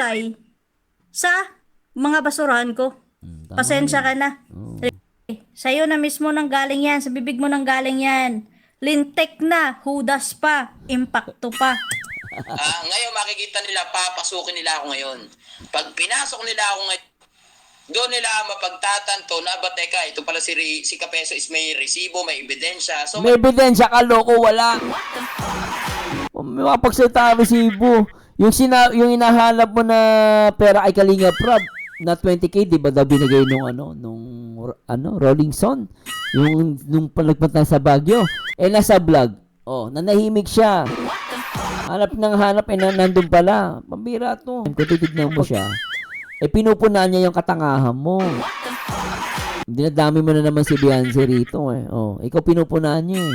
ay sa mga basurahan ko. Tama Pasensya yan. ka na. Oo. Sa'yo na mismo nang galing yan. Sa bibig mo nang galing yan. Lintek na, hudas pa, impacto pa. Ngayon makikita nila, papasukin nila ako ngayon. Pag pinasok nila ako ngayon, doon nila mapagtatanto na ba teka, ito pala si Kapeso is may resibo, may ebidensya. So, May ebidensya ka, loko, wala. May mapagsalita ka resibo. Yung hinahanap mo na pera ay Kalinga Prab na 20k, di ba daw binigay nung Rolling Stone? Nung palagpunta sa Baguio. Nasa vlog. Nanahimik siya. Hanap ng hanap, nandun pala. Pambira to. Kung titignan mo siya, pinupunan niya yung katangahan mo. Dinadami mo na naman si Beyonce rito ikaw pinupunan niya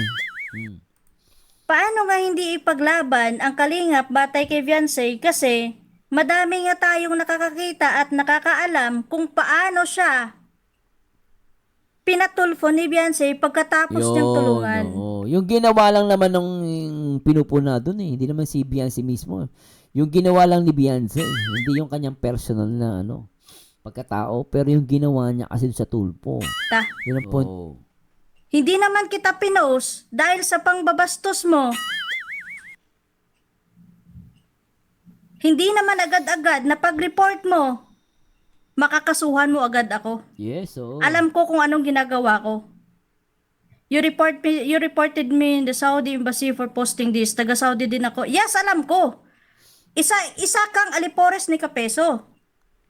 Paano nga hindi ipaglaban ang Kalingap batay kay Beyonce kasi madami nga tayong nakakakita at nakakaalam kung paano siya pinatulfo ni Beyonce pagkatapos niyang tulungan. Yung ginawa lang naman ng pinupuna doon hindi naman si Beyonce mismo. Yung ginawa lang ni Beyonce, hindi yung kanyang personal na pagkatao, pero yung ginawa niya kasi sa tulpo. Yun ang point. Hindi naman kita pinost dahil sa pangbabastos mo. Hindi naman agad-agad na pag-report mo, makakasuhan mo agad ako. Yes, Alam ko kung anong ginagawa ko. You reported me in the Saudi embassy for posting this. Taga-Saudi din ako. Yes, alam ko. Isa kang alipores ni Kapeso.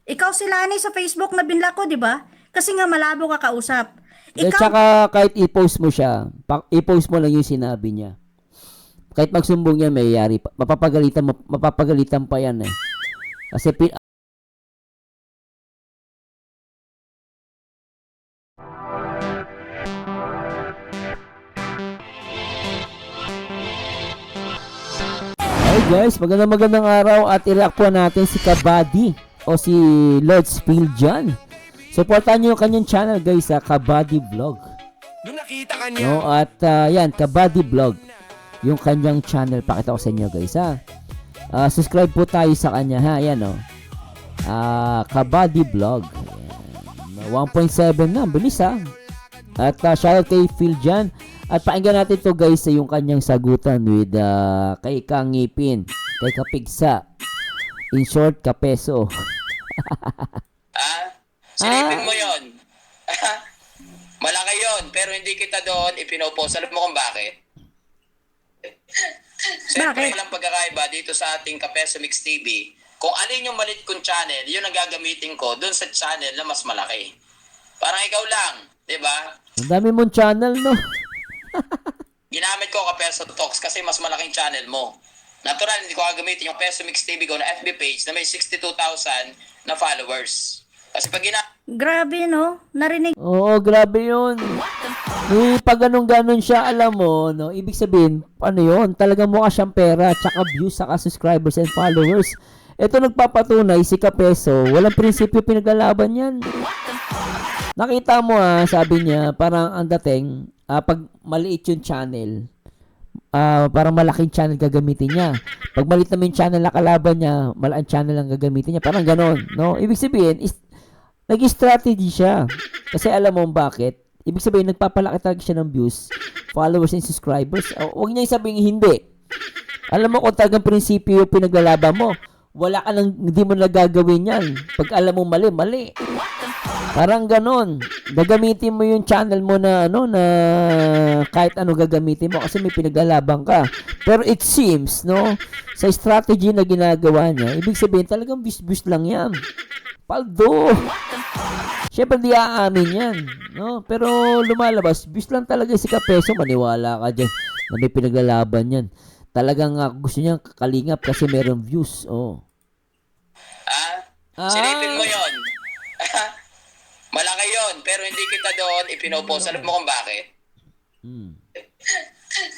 Ikaw si Lani sa Facebook na binla ko, di ba? Kasi nga malabo ka kausap. At saka kahit i-post mo siya, i-post mo lang yung sinabi niya. Kahit magsumbong yan, mayayari pa. Mapapagalitan pa yan Kasi Hey guys, magandang araw at i-react po natin si Kabady o si Lord Spill John. Supportan niyo yung kanyang channel guys sa Kabady Vlog. Nung nakita ka niya. At yan, Kabady Vlog. Yung kanyang channel, pakita ko sa inyo guys subscribe po tayo sa kanya Yan Kabady Vlog. 1.7 na, bilis At shoutout kay Phil Jan. At pakinggan natin to guys yung kanyang sagutan with kay Kangipin, kay Kapigsa. In short, Kapeso. silipin mo yon. Malaki yon, pero hindi kita doon ipinopost. Alam mo kung bakit? Siyempre walang pagkakaiba dito sa ating Kapeso Mix TV. Kung alin yung malit kong channel, yun ang gagamitin ko doon sa channel na mas malaki. Parang ikaw lang, di ba? Ang dami mong channel, no? Ginamit ko Kapeso Talks kasi mas malaking channel mo. Natural, hindi ko gagamitin yung Peso Mix TV ko na FB page na may 62,000 na followers. Kasi pag Grabe, no? Narinig. Oo, grabe yun. Pag ganun siya, alam mo, no? Ibig sabihin, ano yun? Talagang mukha siyang pera, tsaka views, tsaka subscribers and followers. Ito nagpapatunay, si Kapeso, walang prinsipyo pinaglalaban yan. Nakita mo sabi niya, parang ang dating, pag maliit yung channel, parang malaking channel gagamitin niya. Pag maliit naman yung channel na kalaban niya, malaking channel ang gagamitin niya. Parang ganon, no? Ibig sabihin, nag-strategy siya. Kasi alam mo bakit? Ibig sabihin, nagpapalaki talaga siya ng views, followers, and subscribers. Huwag niya sabihin hindi. Alam mo kung talagang prinsipyo yung pinaglalaban mo, wala ka nang, hindi mo nagagawin yan. Pag alam mo mali, mali. Parang ganon. Gagamitin mo yung channel mo na na kahit ano gagamitin mo kasi may pinaglalaban ka. Pero it seems, no, sa strategy na ginagawa niya, ibig sabihin talagang bis-bis lang yan. Paldo. Siyempre di aamin yan, no? Pero lumalabas, bis lang talaga si Kapeso, maniwala ka dyan na may pinaglalaban yan. Talagang gusto niya kalingap kasi merong views, silipin mo yon. Malaki yon, pero hindi kita doon ipinopost. Alam mo kung bakit?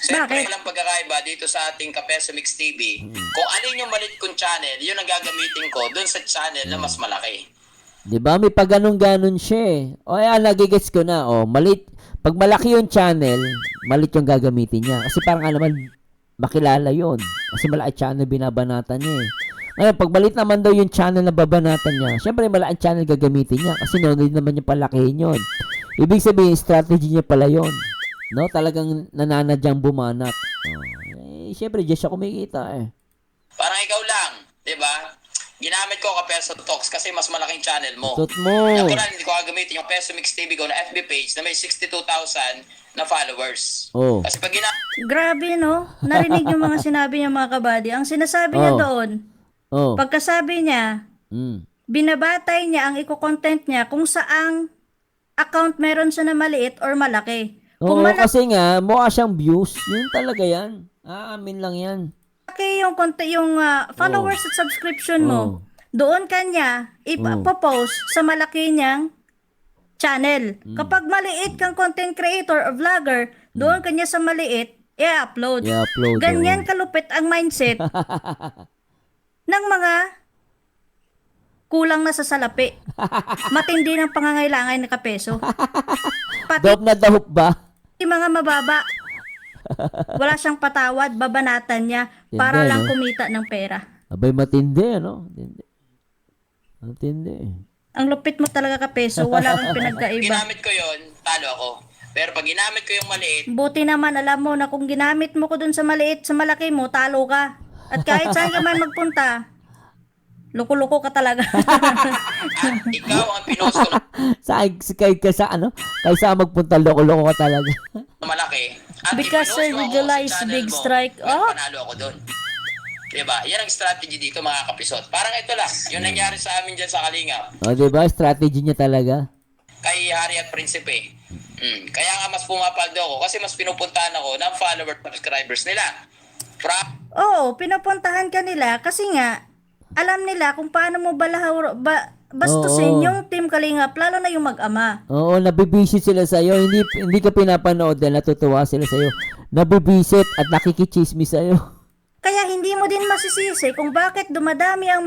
Siyempre walang pagkakaiba dito sa ating Kapeso Mix TV. Kung alin yung malit kong channel, yun ang gagamitin ko doon sa channel na mas malaki. Diba? May pag ganon siya nagigets ko na. Malit. Pag malaki yung channel, malit yung gagamitin niya. Kasi parang naman, makilala yon. Kasi malaki channel binabanatan niya Ngayon, pag malit naman daw yung channel na babanatan niya, syempre malaking channel gagamitin niya kasi no, hindi naman niya palakihin yun. Ibig sabihin, strategy niya pala yun. No, talagang nananadyang bumanat. Syempre, diyan siya kumikita eh. Parang ikaw lang, di ba? Ginamit ko Kapeso Talks kasi mas malaking channel mo. Tot mo. Natural, hindi ko gagamitin yung Peso Mix TV ko na FB page na may 62,000 na followers. Oh. Kasi pag Grabe, no? Narinig yung mga sinabi niya mga kabady. Ang sinasabi niya Oh. doon, Oh. pagkasabi niya, binabatay niya ang iko-content niya kung saang account meron siya na maliit or malaki. Oo, Kung malaki kasi nga, mukha siyang views. Yun talaga yan. Aamin lang yan. yung followers at subscription mo, Oh. doon kanya ipopost sa malaki niyang channel. Kapag maliit kang content creator or vlogger, doon kanya sa maliit i-upload. I-upload, Ganyan kalupit ang mindset ng mga kulang na sa salapi. Matindi ng pangangailangan ng Kapeso. Pati Dope na dahup ba? yung mga mababa. Wala siyang patawad, babanatan niya para Hindi, lang no? kumita ng pera. Abay, matindi, ano? Matindi. Ang lupit mo talaga Kapeso, wala kang pinagkaiba. ginamit ko yon, talo ako. Pero pag ginamit ko yung maliit, Buti naman alam mo na kung ginamit mo ko dun sa maliit, sa malaki mo, talo ka. At kahit saan ka man magpunta, loko-loko ka talaga. at ikaw ang pinost ko Kay sa ano? Kaysa magpunta, loko-loko ka talaga. na malaki. At Because ipinost I mo ako realize sa channel big mo, strike. Oh. panalo ako doon. Diba? Yan ang strategy dito mga kapisot. Parang ito lang, yung nangyari sa amin dyan sa Kalingap, O, diba? Strategy niya talaga. kay Hari at Prinsipe. Kaya nga mas pumapaldo ako kasi mas pinupuntahan ako ng follower subscribers nila. Oo, pinupuntahan ka nila kasi nga, alam nila kung paano mo bastusin Oo. yung Team Kalingap, lalo na yung mag-ama. Oo, nabibisit sila sa'yo. Hindi ka pinapanood dahil natutuwa sila sa'yo. Nabibisit at nakikichismis sa'yo. Kaya hindi mo din masisisi kung bakit dumadami ang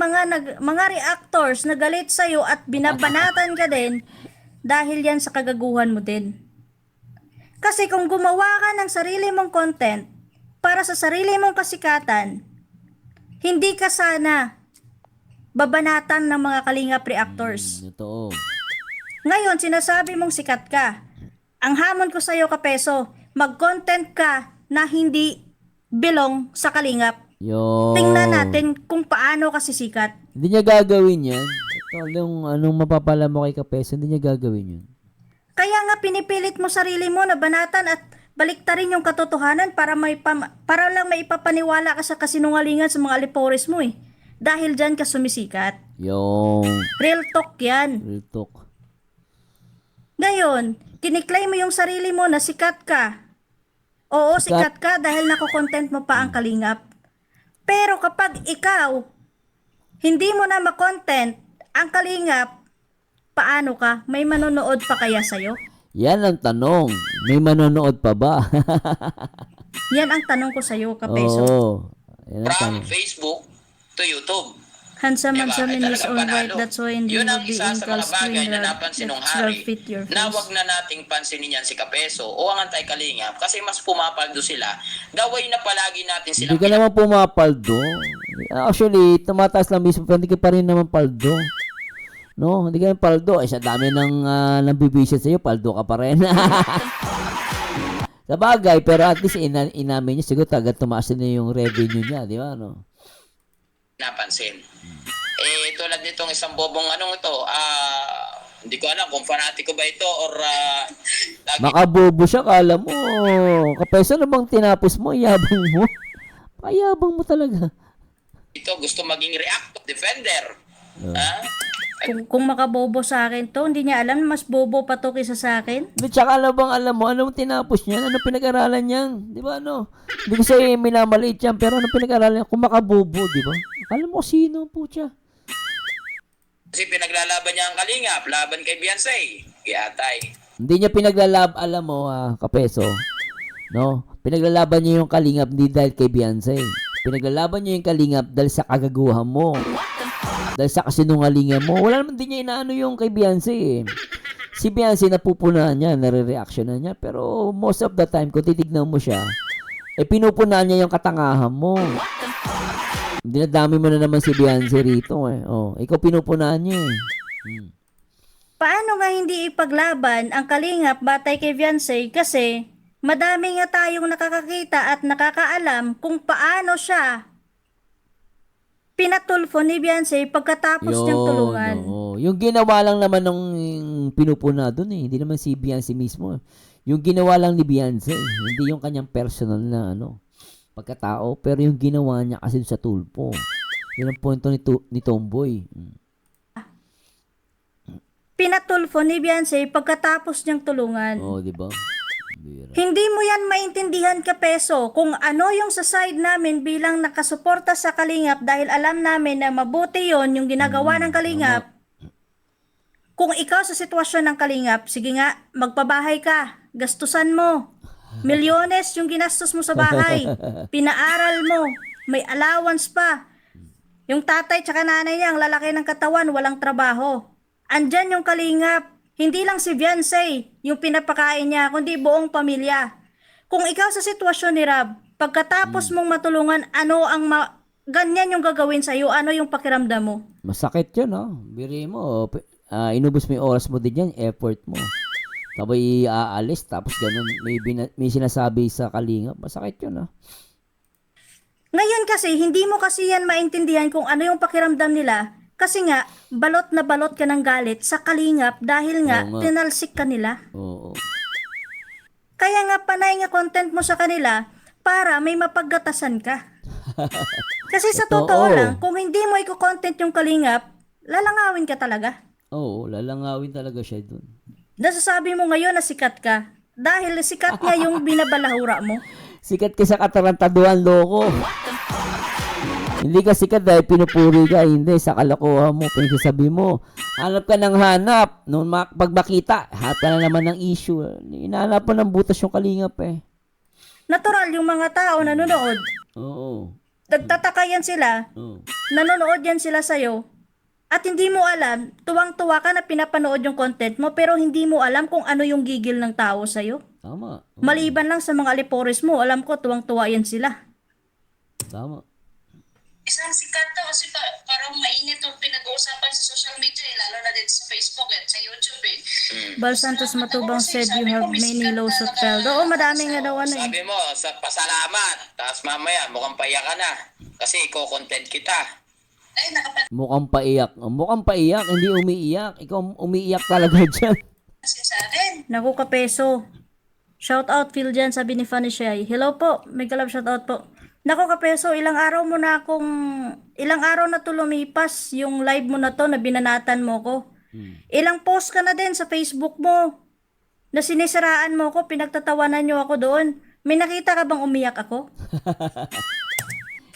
mga reactors na galit sa'yo at binabanatan ka din dahil yan sa kagaguhan mo din. Kasi kung gumawa ka ng sarili mong content para sa sarili mong kasikatan, hindi ka sana babanatan ng mga Kalingap reactors. Ito. Ngayon, sinasabi mong sikat ka. Ang hamon ko sa'yo, Kapeso, mag-content ka na hindi belong sa Kalingap. Yo. Tingnan natin kung paano ka sisikat. Hindi niya gagawin yan. Ito, anong mapapala mo kay Kapeso, hindi niya gagawin yun. Kaya nga pinipilit mo sarili mo na banatan at baliktarin yung katotohanan para lang maipapaniwala ka sa kasinungalingan sa mga alipores mo eh. Dahil dyan ka sumisikat. Yung Real talk yan. real talk. Ngayon, kiniklay mo yung sarili mo na sikat ka. Oo, sikat ka dahil nakokontent mo pa ang Kalingap. Pero kapag ikaw, hindi mo na makontent ang Kalingap, paano ka? May manonood pa kaya sa'yo? Yan ang tanong. May manonood pa ba? Yan ang tanong ko sa'yo, Kapeso. Oo. Yan ang From tanong. Facebook to YouTube. Handsome Diba? in Ay, his talagang own right, panalo. that's why hindi Yun mo ang isa being sa mga called bagay na Love. napansin ng Let's Hari fit your na face. wag na nating pansinin yan si Kapeso o ang Antay-Kalingap kasi mas pumapaldo sila. Daway na palagi natin Hindi silang ka naman pumapaldo. Actually, tumataas lang mismo, pero hindi ka pa rin naman paldo. No, hindi ka naman paldo. Sa dami ng nabibisit sa'yo, paldo ka pa rin. Sa bagay, pero at least inamin niya, siguro tagad tumaas na yung revenue niya, di ba? No? napansin. Eh, tulad nitong isang bobong anong ito, hindi ko alam kung fanatiko ba ito or lagi Makabobo siya, kala mo. Kapeso na bang tinapos mo? Yabang mo. Payabang mo talaga. ito gusto maging reactive defender. Ha? Kung makabobo sa akin to, hindi niya alam, mas bobo pa to kaysa sa akin. At saka alam mo, ano tinapos niya? Ano pinag-aralan niya? Di ba ano? Hindi ko sa'yo minamaliit yan, pero ano pinag-aralan niya? Kung makabobo, di ba? Alam mo sino po siya? Kasi pinaglalaban niya ang Kalingap, laban kay Beyonce, kay Atay. Hindi niya alam mo, Kapeso. No? Pinaglalaban niya yung Kalingap hindi dahil kay Beyonce. Pinaglalaban niya yung Kalingap dahil sa kagaguhan mo. Dahil sa kasinungalingan mo. Wala naman din niya inaano yung kay Beyonce eh. Si Beyonce napupunahan niya, nare-reaction na niya. Pero most of the time, kung titignan mo siya, pinupunahan niya yung katangahan mo. Dinadami mo na naman si Beyonce rito eh. Oh, ikaw pinupunahan niya eh. Paano nga hindi ipaglaban ang Kalingap batay kay Beyonce kasi madami nga tayong nakakakita at nakakaalam kung paano siya pinatulfo ni Beyonce pagkatapos niyang tulungan. Oo. Yung ginawa lang naman ng pinupuna doon eh. Hindi naman si Beyonce mismo. Yung ginawa lang ni Beyonce, hindi yung kanyang personal na pagkatao, pero yung ginawa niya kasi sa tulpo. Yun ang punto ni Tomboy. Pinatulfo ni Beyonce pagkatapos niyang tulungan. Oo, di ba? Bira. Hindi mo yan maintindihan Kapeso kung ano yung sa side namin bilang nakasuporta sa Kalingap dahil alam namin na mabuti yon yung ginagawa ng Kalingap. Kung ikaw sa sitwasyon ng Kalingap, sige nga, magpabahay ka, gastusan mo. Milyones yung ginastos mo sa bahay, pinaaral mo, may allowance pa. Yung tatay tsaka nanay niya, ang lalaki ng katawan, walang trabaho. Andyan yung Kalingap. Hindi lang si Beyonce yung pinapakain niya, kundi buong pamilya. Kung ikaw sa sitwasyon ni Rab, pagkatapos mong matulungan, ano ang ganyan yung gagawin sa'yo, ano yung pakiramdam mo? Masakit yun, no? Biri mo, inubos mo yung oras mo din yan, effort mo. Tapos aalis, tapos ganun, may sinasabi sa Kalingap. Masakit yun, no? Ngayon kasi, hindi mo kasi yan maintindihan kung ano yung pakiramdam nila. Kasi nga, balot na balot ka ng galit sa Kalingap dahil nga, Oo nga. tinalsik ka nila. Oo. Kaya nga, panay nga content mo sa kanila para may mapaggatasan ka. Kasi sa Totoo. totoo lang, kung hindi mo i-content yung Kalingap, lalangawin ka talaga. Oo, lalangawin talaga siya dun. Nasasabi mo ngayon na sikat ka dahil sikat nga yung binabalahura mo. Sikat ka sa katarantaduhan, loko. Hindi ka sikat dahil pinupuri ka. Hindi, sa kalokohan mo, pinagsasabi mo. Hanap ka ng hanap. Nung pag makita, hanap ka na naman ng issue. Inahanap mo ng butas yung Kalingap eh. Natural yung mga tao nanonood. Oo. Nagtataka yan sila. Oo. Nanonood yan sila sa'yo. At hindi mo alam, tuwang-tuwa ka na pinapanood yung content mo pero hindi mo alam kung ano yung gigil ng tao sa'yo. Tama. Oo. Maliban lang sa mga alipores mo, alam ko tuwang-tuwa yan sila. Tama. Isang sikat to kasi parang mainit yung pinag-uusapan sa social media lalo na din sa Facebook at sa YouTube Bal Santos Matubang said you have many lows of felt. Oo, madami nga daw ano eh. Sabi mo, sa pasalamat. Tapos mamaya, mukhang paiyak ka na. Kasi i-content kita. Ay, Mukhang paiyak. Mukhang paiyak, hindi umiiyak. Ikaw umiiyak talaga dyan. nakapansin sa akin. Naku Kapeso. Shout out Phil dyan, sabi ni Fanny Shay. Hello po, may kalab shout out po. Naku Kapeso, ilang araw na to lumipas yung live mo na to na binanatan mo ko. Ilang post ka na din sa Facebook mo na sinisiraan mo ko, pinagtatawanan nyo ako doon. May nakita ka bang umiyak ako?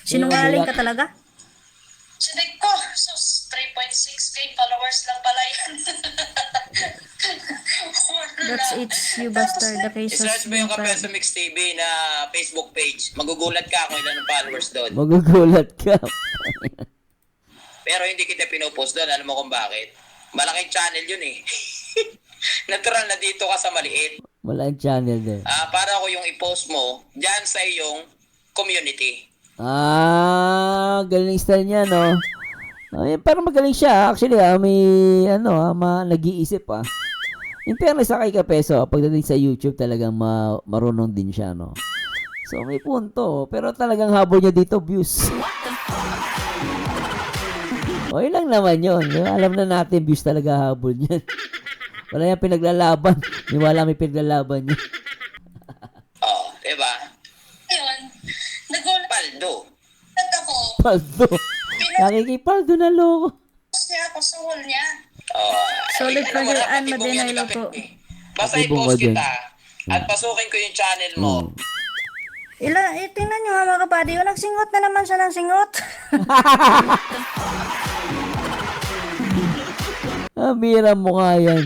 Sinungaling ka talaga? Sinig ko, sus, 3.6k followers lang pala yan. That's it, you bastard, the cases. I-search mo yung Kapeso Mix TV na Facebook page. Magugulat ka kung ilan ang followers doon. Magugulat ka. Pero hindi kita pinupost doon. Alam mo kung bakit? Malaking channel yun eh. Natural na dito ka sa maliit. Wala ang channel din. Para ako yung i-post mo dyan sa iyong community. Galing style niya, no? Ay, parang magaling siya. Actually, may, nag-iisip, In fairness sa kay Kapeso, pagdating sa YouTube, talagang marunong din siya, no? So, may punto. Pero talagang habol niya dito, views. Okay lang naman yun. Alam na natin, views talaga habol niyan. Wala yan pinaglalaban. Niwala may pinaglalaban niya. Oh, diba? Ayun, nagulat Paldo. ako. Paldo. Nakikipaldo na loko. Post niya ako sa wall niya. Oh, Solid ay, for alam mo your na, Ann patibong Madena, yan, hello Kape. po. Basta Patibong i-post ka din. kita at pasukin ko yung channel mo. Tingnan nyo nga mga kapatid, nagsingot na naman siya ng singot. Bira mo nga yan.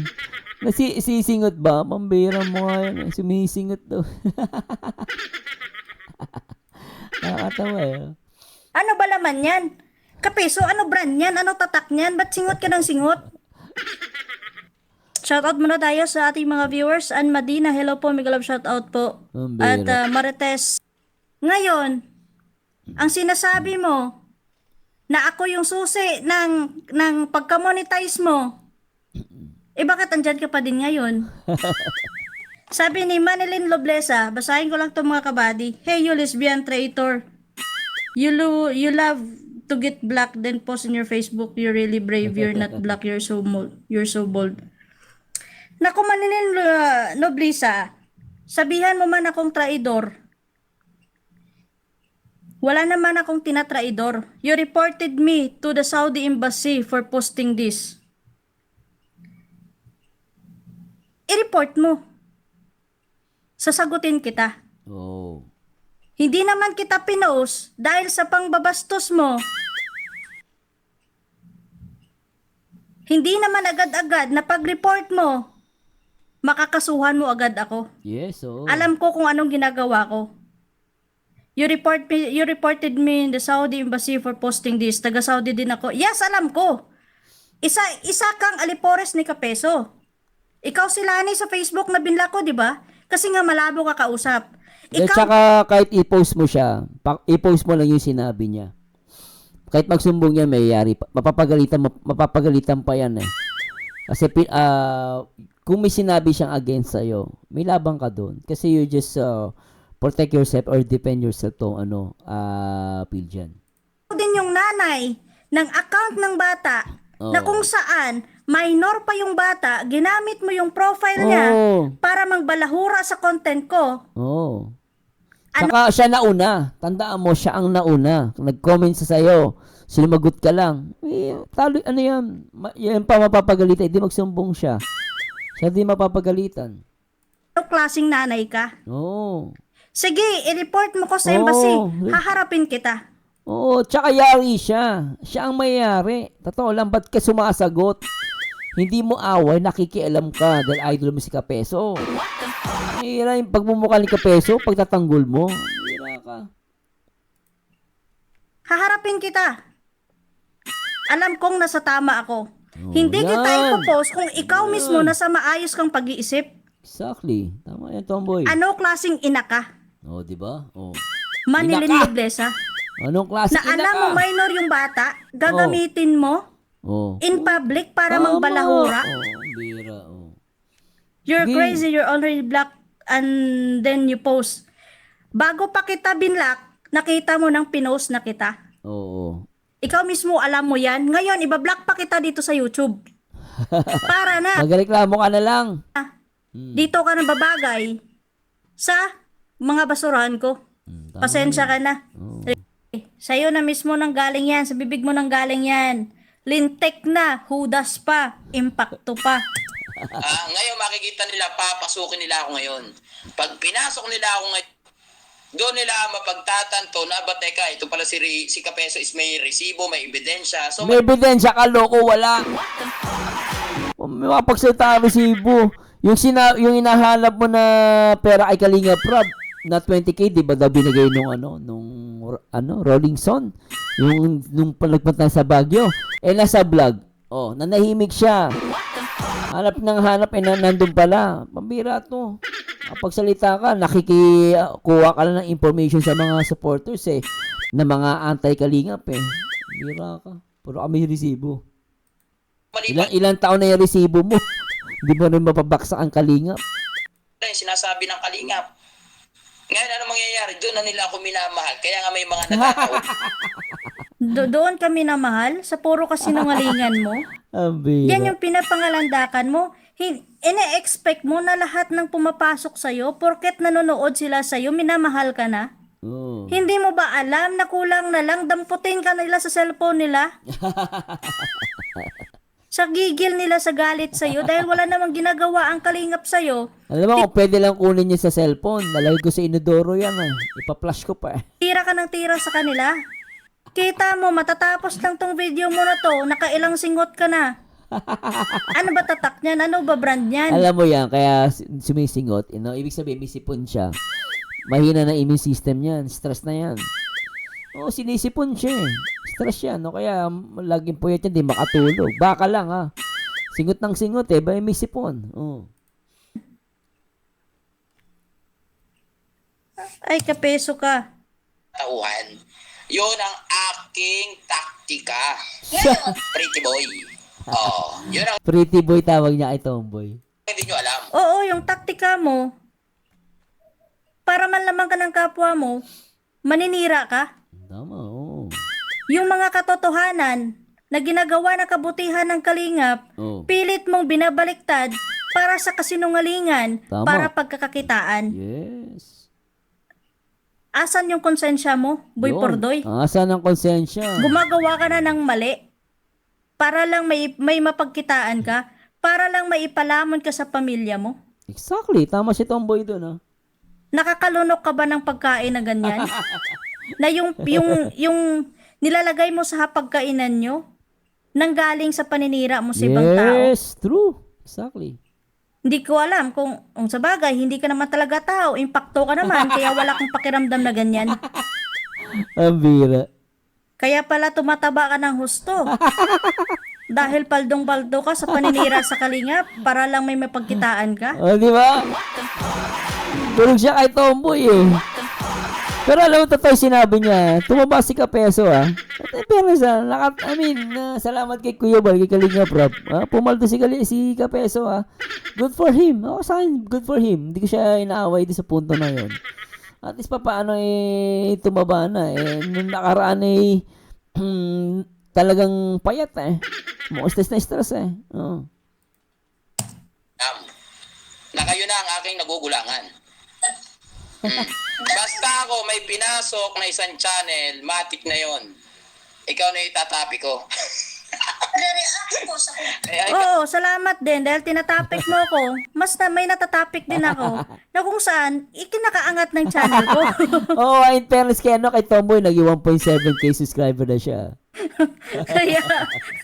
Sisingot ba? Pambira mo nga yan. Sumisingot daw. Nakakatawa eh. Ano ba laman yan? Kapeso, ano brand yan? Ano tatak niyan? Ba't singot ka ng singot? Shoutout muna tayo sa ating mga viewers. Ann Madina, hello po, Migalab shoutout po. Ang At bira. Marites. Ngayon, ang sinasabi mo, na ako yung susi ng pagka-monetize mo. Eh bakit andyan ka pa din ngayon? Sabi ni Manilyn Loblesa, basahin ko lang itong mga kabady. Hey, you lesbian traitor. You love to get black then post in your Facebook. You're really brave. You're not black. You're so bold. Naku, Manilyn Loblesa, sabihan mo man akong traidor. Wala naman akong tinatraidor. You reported me to the Saudi Embassy for posting this. I-report mo. Sasagutin kita. Oh. Hindi naman kita pinost dahil sa pangbabastos mo. Hindi naman agad-agad na pag-report mo, makakasuhan mo agad ako. Yes, oh. Alam ko kung anong ginagawa ko. You reported me in the Saudi Embassy for posting this. Taga-Saudi din ako. Yes, alam ko. Isa kang alipores ni Kapeso. Ikaw si Lani sa Facebook na binla ko, di ba? Kasi nga malabo ka kausap. At Ikaw, saka kahit i-post mo siya, i-post mo lang yung sinabi niya. Kahit magsumbong yan, mayayari pa. Mapapagalitan pa yan eh. Kasi kung may sinabi siyang against sa'yo, may labang ka doon. Kasi you just protect yourself or defend yourself to Piljan. din yung nanay ng account ng bata na kung saan minor pa yung bata, ginamit mo yung profile niya para mangbalahura sa content ko. Oh. Saka siya nauna. Tandaan mo, siya ang nauna. Nag-comment sa sayo. Sinumagot ka lang. Talo, ano yan? Yan pa mapapagalitan. Hindi magsumbong siya. Siya di mapapagalitan. Ano klaseng nanay ka? Oo. Sige, i-report mo ko sa embassy. Haharapin kita. Oo, tsaka yari siya. Siya ang mayayari. Totoo lang, ba't ka sumasagot? Hindi mo away, nakikialam ka dahil idol mo si Kapeso. Hira yung pagmumukha ni Kapeso, pagtatanggol mo. Hira ka. Haharapin kita. Alam kong nasa tama ako. Hindi yan. kita ipopost kung ikaw mismo nasa maayos kang pag-iisip. Exactly. Tama yan, tomboy. Ano klaseng ina ka? Oh, di ba? Oh. Manilyn Ina ka. Loblesa. Anong klase Na alam mo minor yung bata, gagamitin mo Oh. in public para Tama. mangbalahura. Oh, bira. Oh. You're Sige. crazy, you're already black, and then you post. Bago pa kita binlock, nakita mo nang pinost na kita. Oo. Ikaw mismo alam mo yan. Ngayon, ibablock pa kita dito sa YouTube. Para na, Magreklamo ka na lang. dito ka na babagay sa mga basurahan ko. Tama. Pasensya ka na. Sa'yo na mismo nang galing yan. Sa bibig mo nang galing yan. Lintek na, hudas pa, impacto pa. Ngayon makikita nila, papasukin nila ako ngayon. Pag pinasok nila ako ngayon, doon nila mapagtatanto na ba, teka, ito pala si Kapeso is may resibo, may ebidensya. So, May ebidensya ka, loko, wala. May mapagsalita ang resibo. Yung hinahanap mo na pera ay Kalinga Prab na 20k, di ba daw binigay nung Rolling Stone? Nung palagpunta sa Baguio. Nasa vlog. Oh, nanahimik siya. Hanap ng hanap, nandun pala. Pambira to. Kapag salita ka, nakikikuha ka lang ng information sa mga supporters na mga anti-kalingap Bira ka. Puro kami resibo. maliban Ilang taon na yung resibo mo. Hindi mo rin mapabaksak ang kalingap. na yung sinasabi ng kalingap. Ngayon, ano mangyayari? Doon na nila ako minamahal. Kaya nga may mga nagkataon. Doon kami na mahal sa puro kasinungalingan mo. Ang bira. Yan yung pinapangalandakan mo. Ine-expect mo na lahat ng pumapasok sa'yo, porket nanonood sila sa'yo, minamahal ka na. Oh. Hindi mo ba alam na kulang na lang damputin ka nila sa cellphone nila? Sa gigil nila sa galit sa'yo dahil wala namang ginagawa ang kalingap sa'yo. Alam mo, kung pwede lang kunin niya sa cellphone, nalagay ko sa inodoro yan Ipa-flash ko pa Tira ka ng tira sa kanila. Kita mo, matatapos lang tong video mo na to, nakailang singot ka na. Ano ba tatak niyan? Ano ba brand niyan? Alam mo yan, kaya sumisingot. Ibig sabihin, may sipon siya. Mahina na immune system niyan. Stress na yan. Oo, sinisipon siya Stress yan. Kaya laging puyat yan, di makatulog. Baka lang Singot ng singot may sipon. Oh. Ay, Kapeso ka. Tauhan. Yun ang aking taktika. Ngayon, Pretty boy. Oh, yun ang Pretty boy tawag niya kay Tomboy. hindi nyo alam. Oo, yung taktika mo, para manlaman ka ng kapwa mo, maninira ka. Tama, oo. Yung mga katotohanan na ginagawa na kabutihan ng kalingap, Oh. pilit mong binabaliktad para sa kasinungalingan, Tama. para pagkakakitaan. Yes. Asan yung konsensya mo, Boy Yun. Pordoy? Asan ang konsensya? Gumagawa ka na ng mali para lang may mapagkitaan ka, para lang maipalamon ka sa pamilya mo. Exactly. Tama si Tomboy doon, ah. Nakakalunok ka ba ng pagkain na ganyan? Na yung nilalagay mo sa hapagkainan nyo, nanggaling sa paninira mo sa ibang tao. Yes, true. Exactly. Hindi ko alam kung sa bagay, hindi ka naman talaga tao, impacto ka naman, kaya wala kang pakiramdam na ganyan. Ang bira. Kaya pala tumataba ka ng husto. Dahil paldong-paldo ka sa paninira sa kalingap para lang may mapagkitaan ka. O, di ba? Tulog siya kay Tomboy, eh. Pero alam mo, totoo yung sinabi niya, tumaba si Kapeso, ah. Pero salamat kay Kuya Bal, kay Kalinga Prab. Pumaldo si Kapeso, ah. Good for him. Ako sa akin, good for him. Hindi ko siya inaaway din sa punto na yun. At least pa paano tumaba na, eh. Nung nakaraan talagang payat, eh. Mukhang stress na stress, eh. Oo. Na kayo na ang aking nagugulangan. Basta ako may pinasok na isang channel, matik na yon. Ikaw na itatapi ko. react ko sa Oo, salamat din dahil tinatapik mo ako. May natatapik din ako na kung saan ikinakaangat ng channel ko. Oo, in fairness kay Tomboy, naging 1.7k subscriber na siya. Kaya,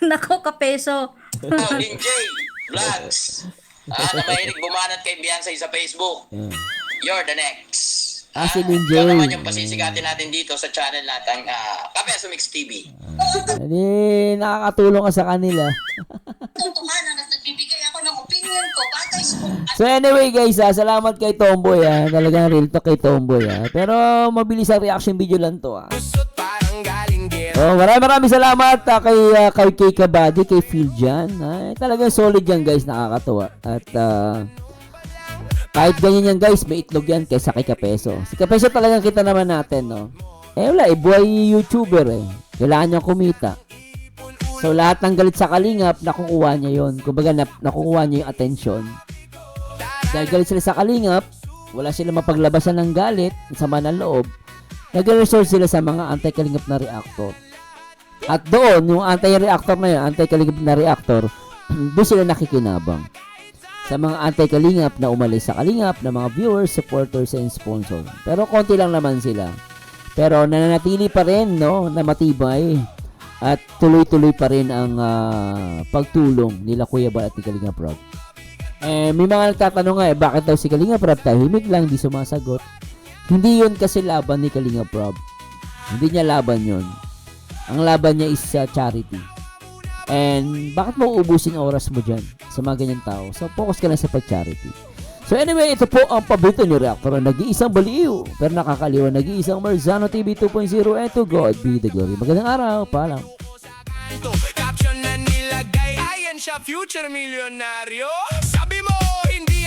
nako Kapeso. Linjay Vlogs. Na mahilig bumanat kay Beyonce sa Facebook. You're the next. Si Linjay. Ikaw naman yung pasisikatin natin dito sa channel natin, Kapeso Mix TV. Nakakatulong ka sa kanila. totohanan at nagbibigay ako ng opinion ko batay sa kung So anyway guys, salamat kay Tomboy, talagang real talk kay Tomboy, Pero mabilis ang reaction video lang to, Kusot parang galing gera. Oh, maraming salamat kay Kabady, kay Phil Jan. Talagang solid yan guys, nakakatuwa. At kahit ganyan yan guys, may itlog yan kaysa kay Kapeso. Si Kapeso talagang kita naman natin, no? Wala, buhay YouTuber, Kailangan niyang kumita. So lahat ng galit sa Kalingap, nakukuha niya yon. Kumbaga nakukuha niya yung atensyon. Dahil galit sila sa Kalingap, wala sila mapaglabasan ng galit, sama ng loob. Nag-resort sila sa mga anti-Kalingap na reactor. At doon, yung anti-reactor na yun, anti-Kalingap na reactor, doon sila nakikinabang. Sa mga anti-Kalingap na umalis sa Kalingap, na mga viewers, supporters, and sponsor. Pero konti lang naman sila. Pero nananatili pa rin, no, na matibay. At tuloy-tuloy pa rin ang pagtulong nila Kuya Bal at ni Kalinga Prab. May mga nagtatanong nga, bakit daw si Kalinga Prab tahimik lang, di sumasagot? Hindi yun kasi laban ni Kalinga Prab. Hindi niya laban yun. Ang laban niya is charity. And bakit mo uubusin oras mo dyan sa mga ganyan tao? So focus ka lang sa pag-charity. So anyway, ito po ang paborito ni Reactor, nag-iisang baliw pero nakakaliwa, nag-iisang Marzano TV 2.0, and to God be the glory. Magandang araw, paalam. Caption na nilagay, ayan siya future milyonaryo. Sabi mo hindi